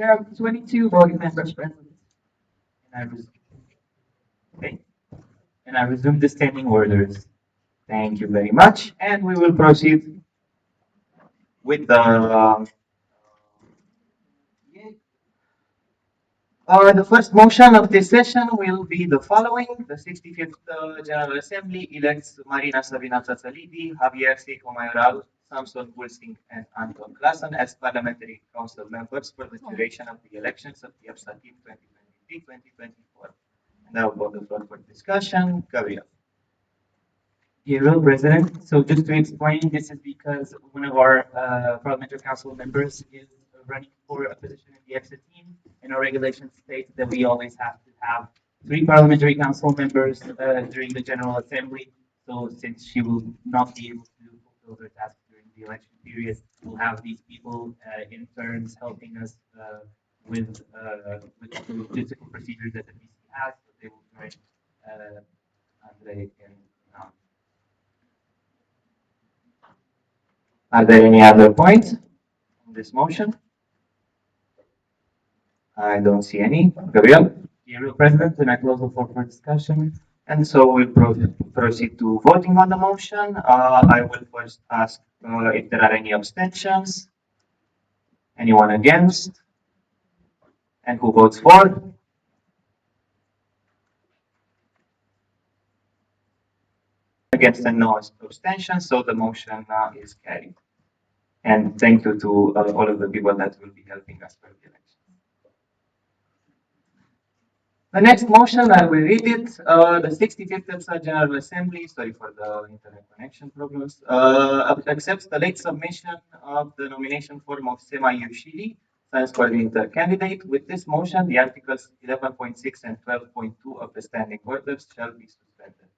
There are 22 voting members present. And okay. And I resume the standing orders. Thank you very much. And we will proceed with the first motion of this session will be the following. The 65th General Assembly elects Marina Savina Tsatsalibi, Javier Seiko Mayoral, Samson Bulsing, and Anton Klassen as parliamentary council members for the duration of the elections of the EPSA team 2023-2024. And I will put the floor for discussion. Gabriel. Dear President, so just to explain, this is because one of our parliamentary council members is running for a position in the EPSA team, and our regulations state that we always have to have 3 parliamentary council members during the General Assembly. So since she will not be able to fulfill her task during the election period, we'll have these people in turns helping us with the logistical procedures that the PC has. So they will join Andre and Are there any other points on this motion? I don't see any. Gabriel? Dear President, then I close the floor for discussion. And so we'll proceed to voting on the motion. I will first ask if there are any abstentions. Anyone against? And who votes for? Against and no abstentions, so the motion is carried. And thank you to all of the people that will be helping us for the election. The next motion, I will read it. The 65th EPSA General Assembly, sorry for the internet connection problems, accepts the late submission of the nomination form of Sema Yushili, science coordinator candidate. With this motion, the articles 11.6 and 12.2 of the standing orders shall be suspended.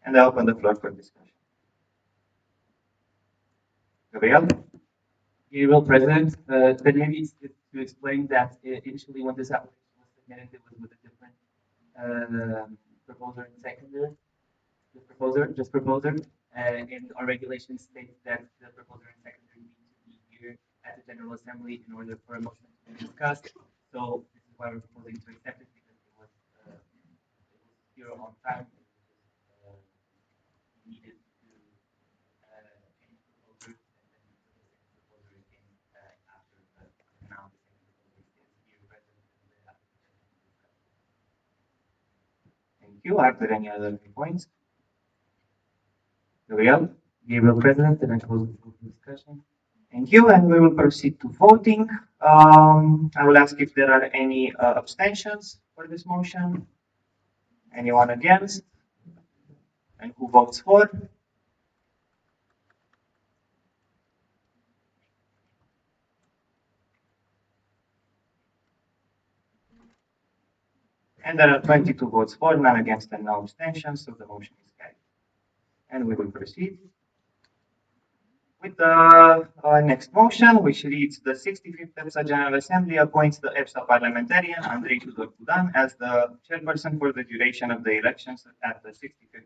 And I open the floor for discussion. Gabriel? Gabriel, President, then maybe to explain that initially when this application was submitted, it was with a different proposer and seconder, just proposer, and our regulations state that the proposer and seconder need to be here at the General Assembly in order for a motion to be discussed. So this is why we're proposing to accept it because it was here on time. Needed to change proposers, and then the proposer came after now the second proposer is here present in the application. Thank you. Are there any other points? Gabriel President, and I close the discussion. Thank you, and we will proceed to voting. I will ask if there are any abstentions for this motion. Anyone against? And who votes for? And there are 22 votes for, none against, and no abstentions, so the motion is carried. And we will proceed with the next motion, which reads the 65th EPSA General Assembly appoints the EPSA parliamentarian Andrei Tudor Kudan as the chairperson for the duration of the elections at the 65th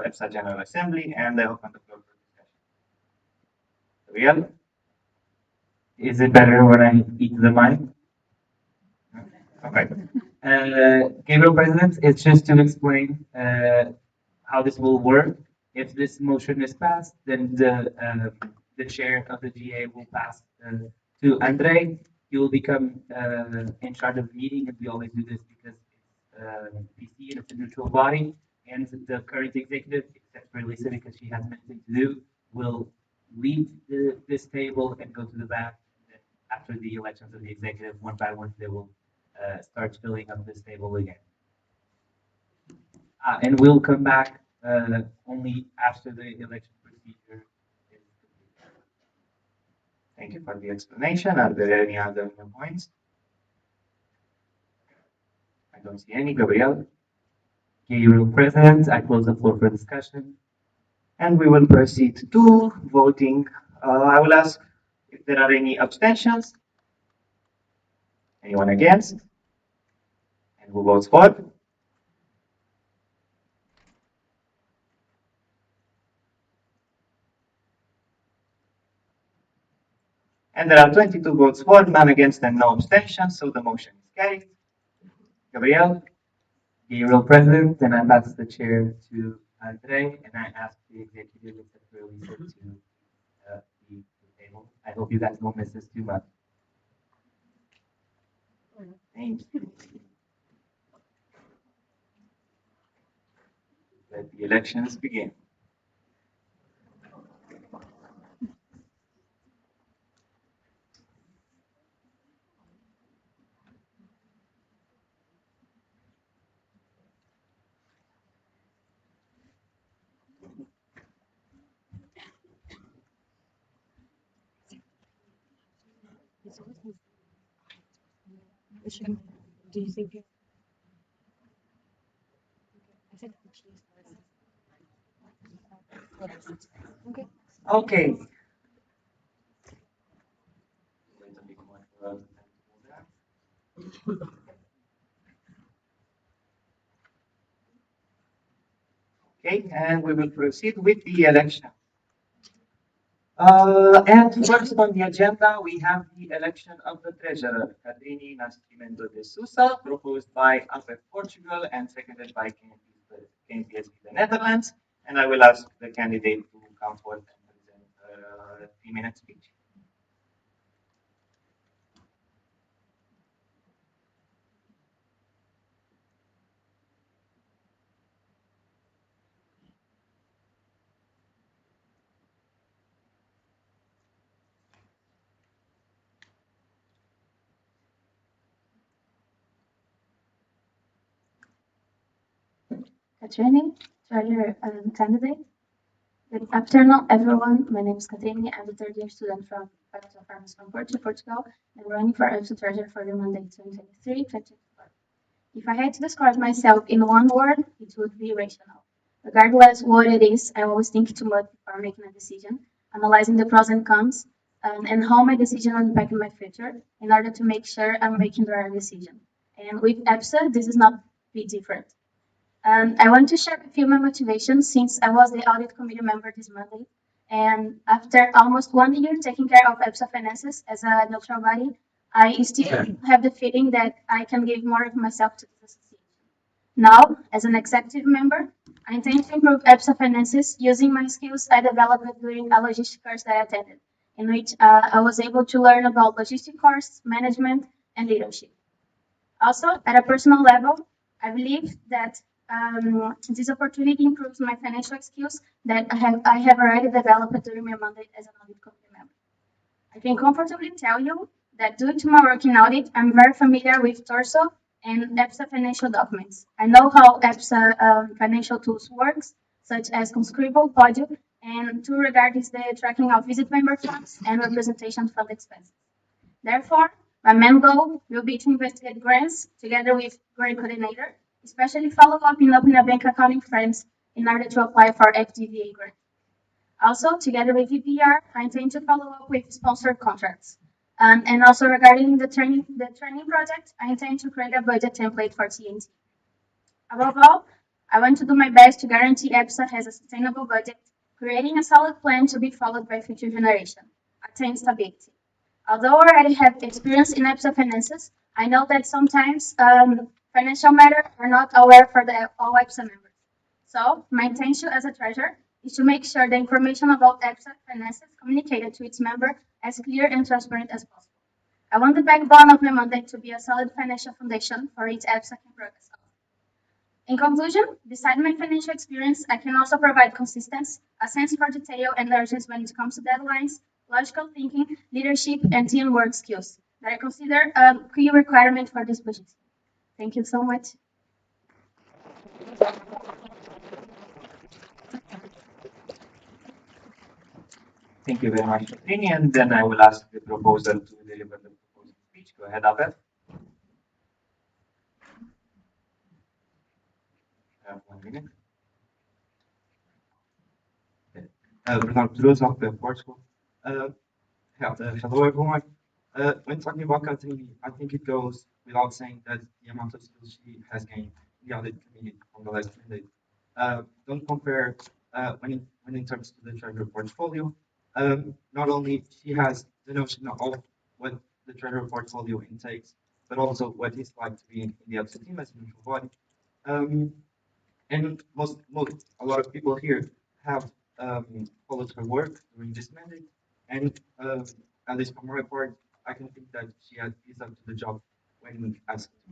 EPSA General Assembly, and I open the floor for discussion. Real? Is it better when I eat the mic? Okay. Gabriel President, it's just to explain how this will work. If this motion is passed, then the chair of the GA will pass to Andrei. He will become in charge of the meeting, and we always do this because it's PC and it's a neutral body. And the current executive, except for Lisa because she has nothing to do, will leave this table and go to the back. And then after the elections of the executive, one by one, they will start filling up this table again. And we'll come back only after the election procedure is complete. Thank you for the explanation. Are there any other points? I don't see any. Gabriel? Gabriel President, I close the floor for discussion. And we will proceed to voting. I will ask if there are any abstentions. Anyone against? And who votes for? And there are 22 votes for, none against, and no abstentions, so the motion is carried. Gabriel? Gabriel President, then I pass the chair to Andre, and I ask the executive secretary to leave the table. I hope you guys won't miss this too much. Thank you. Let the elections begin. Do you think? Okay. Okay. Okay, and we will proceed with the election. And first on the agenda, we have the election of the treasurer, Cadrini Nascimento de Sousa, proposed by AFEF Portugal and seconded by KNPSB the Netherlands. And I will ask the candidate to come forward and present a 3-minute speech. Training, treasurer candidate. Good afternoon, everyone. My name is Catrine. I'm a third year student from Faculty of Pharmacy from Portugal, and running for EPSA treasurer for the mandate 2023-2024. If I had to describe myself in one word, it would be rational. Regardless what it is, I always think too much before making a decision, analyzing the pros and cons, and how my decision will impact my future in order to make sure I'm making the right decision. And with EPSA, this is not be different. I want to share with you my motivation since I was the audit committee member this Monday. And after almost 1 year taking care of EPSA finances as a neutral body, I still have the feeling that I can give more of myself to this association. Now, as an executive member, I intend to improve EPSA finances using my skills I developed during a logistics course that I attended, in which I was able to learn about logistic course, management, and leadership. Also, at a personal level, I believe that this opportunity improves my financial skills that I have already developed during my mandate as an audit committee member. I can comfortably tell you that due to my work in audit, I'm very familiar with TORSO and EPSA financial documents. I know how EPSA financial tools works, such as Conscribble, Podio, and tool regarding the tracking of visit member funds and representation fund expenses. Therefore, my main goal will be to investigate grants together with grant coordinator, especially follow up in opening a bank account in France in order to apply for FDVA grant. Also, together with VPR, I intend to follow up with sponsored contracts. And also regarding the training project, I intend to create a budget template for TNT. Above all, I want to do my best to guarantee EPSA has a sustainable budget, creating a solid plan to be followed by future generation, attain stability. Although I already have experience in EPSA finances, I know that sometimes financial matters are not aware for all EPSA members. So, my intention as a treasurer is to make sure the information about EPSA finances communicated to its member as clear and transparent as possible. I want the backbone of my mandate to be a solid financial foundation for each EPSA can progress on. In conclusion, beside my financial experience, I can also provide consistency, a sense for detail, and urgency when it comes to deadlines, logical thinking, leadership, and teamwork skills that I consider a key requirement for this position. Thank you so much. Thank you very much, Trini. And then I will ask the proposer to deliver the proposed speech. Go ahead, Abel. You have 1 minute. Bernard Cruz of Portugal. Hello, everyone. When talking about Catrine, I think it goes without saying that the amount of skills she has gained in the audit committee from the last mandate. Don't compare when it turns to the treasury portfolio. Not only she has the notion of what the treasury portfolio intakes, but also what it's like to be in the EPSA team as a neutral body. Um, and a lot of people here have followed her work during this mandate, and at least from my part, I can think that is up to the job when asked to.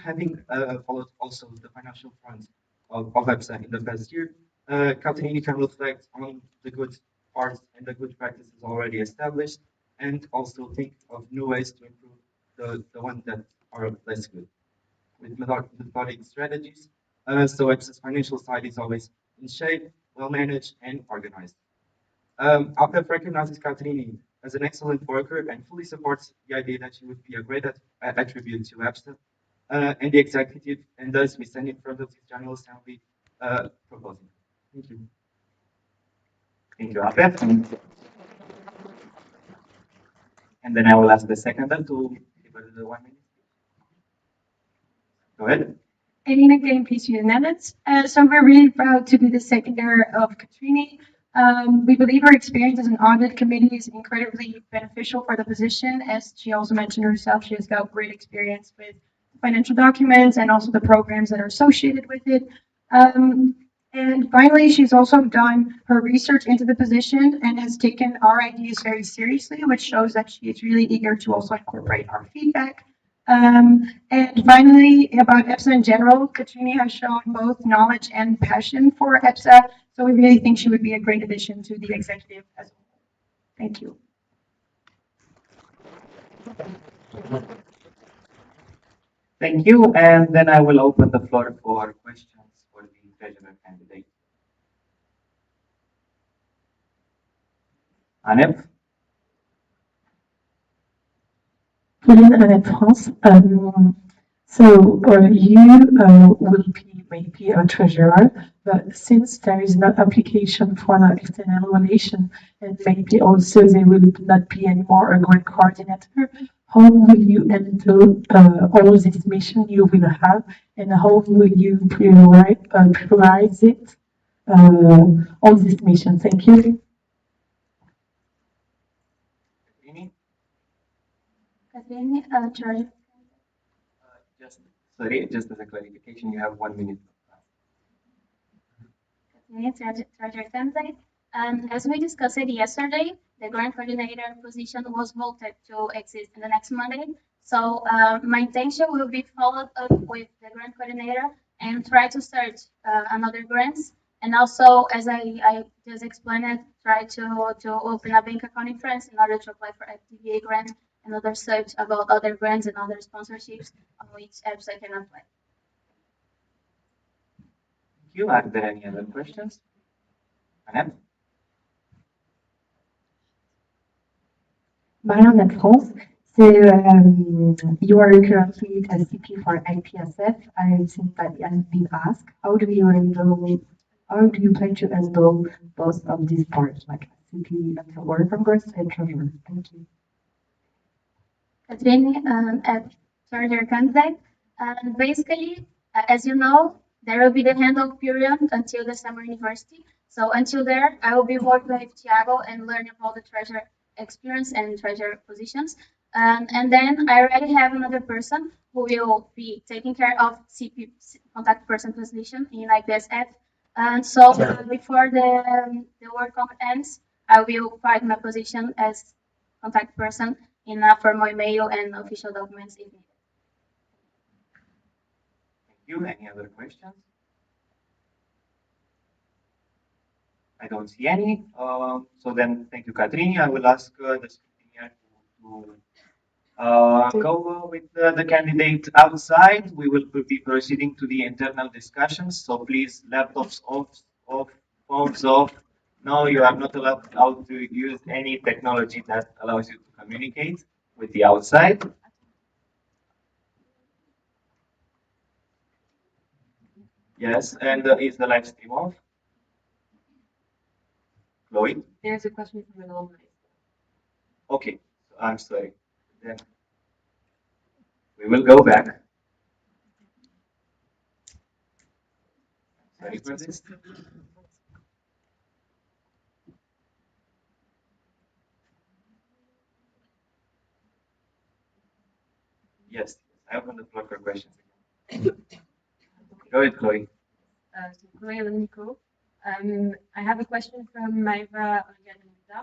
Having followed also the financial front of EPSA in the past year, Katalini can reflect on the good parts and the good practices already established, and also think of new ways to improve the ones that are less good with methodic strategies. So EPSA's financial side is always in shape, well managed, and organized. Alpef recognizes Catrini as an excellent worker and fully supports the idea that she would be a great attribute to EPSA and the executive, and thus we stand in front of this General Assembly proposing. Thank you. Thank you, Alfred. And then I will ask the seconder to deliver the 1 minute. Go ahead. Elena again, PhD in Netherlands. So we're really proud to be the seconder of Katrini. We believe her experience as an audit committee is incredibly beneficial for the position. As she also mentioned herself, she has got great experience with financial documents and also the programs that are associated with it. And finally, she's also done her research into the position and has taken our ideas very seriously, which shows that she is really eager to also incorporate our feedback. And finally, about EPSA in general, Katrina has shown both knowledge and passion for EPSA, so we really think she would be a great addition to the executive as well. Thank you. Thank you. And then I will open the floor for questions for the treasurer candidate. Anef? Pauline Annette France. So you will be maybe a treasurer, but since there is no application for an external relation, and maybe also there will not be anymore a grant coordinator, how will you handle all this mission you will have, and how will you prioritize it, all this mission? Thank you. Katrine, charge. Just as a clarification, you have 1 minute. Treasury candidate. As we discussed yesterday, the grant coordinator position was voted to exist in the next Monday. So my intention will be followed up with the grant coordinator and try to search another grants. And also, as I just explained, try to open a bank account in France in order to apply for FTVA grant and other search about other grants and other sponsorships on which apps I can apply. Thank you. Are there any other questions? Anne? Marianne France. So you are currently a CP for IPSF. I think that has been asked. How do you plan to handle both of these parts, like CP until World Congress and Treasurer? Thank you. Katrine, at further candidate. And basically, as you know, there will be the handoff period until the summer university. So until there, I will be working with Thiago and learning about the treasure experience and treasure positions. And then I already have another person who will be taking care of CP contact person position in like this app. And so before the work ends, I will find my position as contact person in formal email and official documents if needed. Thank you. Any other questions? I don't see any. So then, thank you, Katrine. I will ask the scrutineer to go with the candidate outside. We will be proceeding to the internal discussions. So please, laptops off, phones off. No, you are not allowed to use any technology that allows you to communicate with the outside. Yes, and is the live stream off? Chloe? There's a question from an alumni. Okay, I'm sorry. Then we will go back. Sorry for this. Yes, I open the floor for questions. Go ahead, Chloe. So Chloe Nico. I have a question from Maeva Olganida.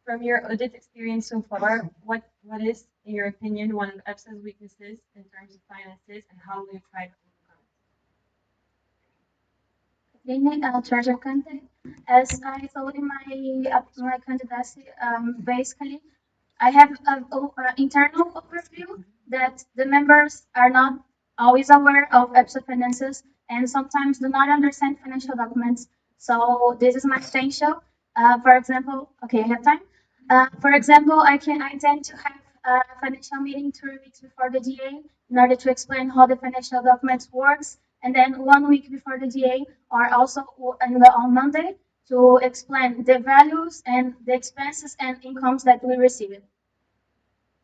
From your audit experience so far, what is, in your opinion, one of EPSA's weaknesses in terms of finances, and how will you try to overcome Treasure content. As I told in my candidacy, basically, I have an internal overview that the members are not always aware of EPSA finances and sometimes do not understand financial documents. So this is my potential. For example, okay, I have time. For example, I tend to have a financial meeting 2 weeks before the DA in order to explain how the financial documents works, and then 1 week before the DA, or also on Monday, to explain the values and the expenses and incomes that we receive.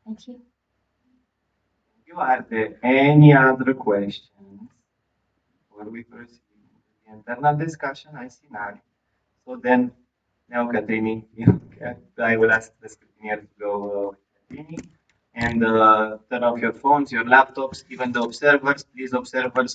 Thank you. Are there any other questions before we proceed with the internal discussion? I see none. So then, now Katrini, I will ask the scrutineer to go with Katrini and turn off your phones, your laptops, even the observers. Please, observers,